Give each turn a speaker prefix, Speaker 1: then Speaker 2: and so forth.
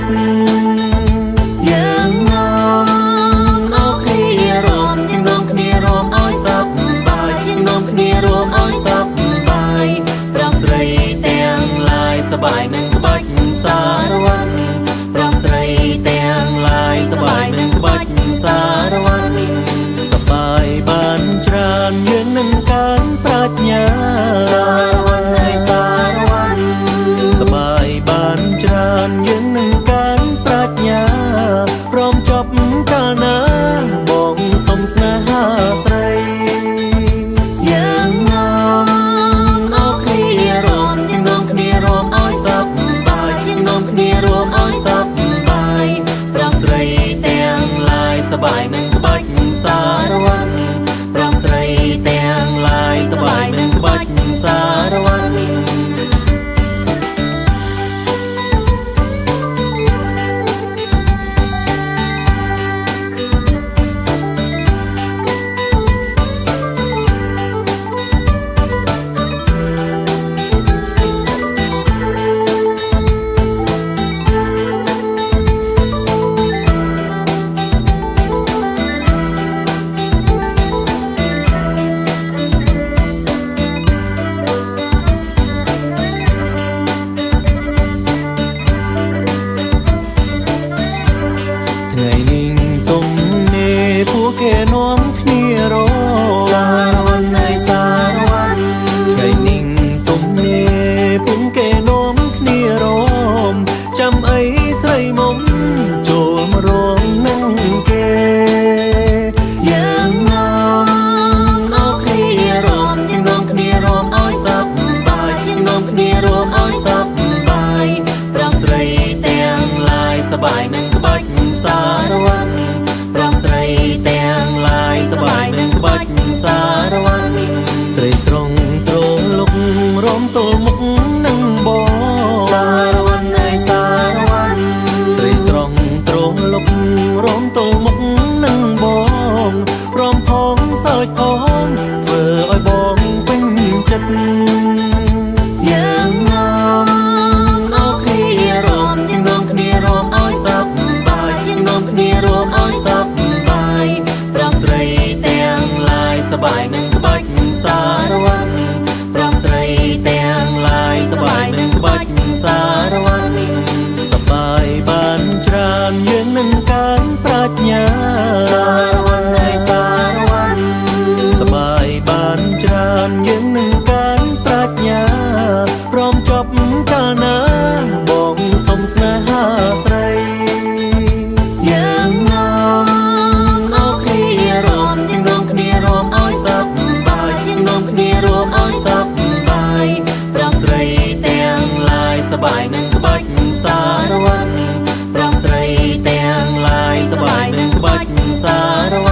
Speaker 1: ចិត្តយើងនាំអោគ្នារំយើងនាំគ្នារំឲ្យសប្បាយយើងនាំគ្នារំឲ្យសប្បាយប្រុសស្រីទាំងឡាយសប្បាយមិនក្បាច់សារវ័នប្រុសស្រីទាំងឡាយសប្បាយមិនក្បាច់សារវ័នសប្បាយបានច្រើនយើងនឹងកើនប្រាជ្ញាសារវ័នហើយសារវ័នសប្បាយបានច្រើនយើងនឹងកើនប្រាជ្ញាព្រមចប់កាលណាបងសុំស្នេហាស្រីយើងនាំអោគ្នារំយើងនាំគ្នារំឲ្យសប្បាយយើងនាំគ្នារំឲ្យសប្បាយប្រុសស្រីទាំងឡាយសប្បាយមិនក្បាច់សារវ័នប្រុសស្រីទាំងឡាយសប្បាយមិនក្បាច់សារវ័នគេនាំគ្នារសារវ័នហើយសារវ័នថ្ងៃនេះទុំនេះពុំគេនាំគ្នារំចាំអីស្រីមុំចូលមករំនឹងគេយើងនាំអោគ្នារំយើងនាំគ្នារំឲ្យសប្បាយយើងនាំគ្នារំឲ្យសប្បាយប្រុសស្រីទាំងឡាយសប្បាយមិនក្បាច់សារវ័នប្រុសស្រីទាំងឡាយសប្បាយមិនក្បាច់សារវ័នស្រីស្រងត្រលុករំទល់មុខនឹងបងសារវ័នហើយសារវ័នស្រីស្រងត្រលុករំទល់មុខនឹងបងរំផងសើចផងធ្វើឲ្យបងពេញចិត្តយើងនាំអោគ្នារំយើងនាំគ្នារំឲ្យសប្បាយយើងនាំគ្នារំឲ្យសប្បាយប្រុសស្រីទាំងឡាយសប្បាយមិនក្បាច់សារវ័នប្រុសស្រីទាំងឡាយសប្បាយមិនក្បាច់សារវ័នសប្បាយបានច្រើនយើងនឹងកើនប្រាជ្ញាសារវ័នហើយសារវ័នសប្បាយបានច្រើនយើងនឹងកើនប្រាជ្ញាព្រមចប់កាលណាបងសុំស្នេហាស្រីយើងនាំអោគ្នារំយើងនាំគ្នារំឲ្យសប្បាយយើងនាំគ្នារំឲ្យសប្បាយប្រុសស្រីទាំងឡាយសប្បាយមិនក្បាច់សារវ័នប្រុសស្រីទាំងឡាយសប្បាយមិនក្បាច់សារវ័ន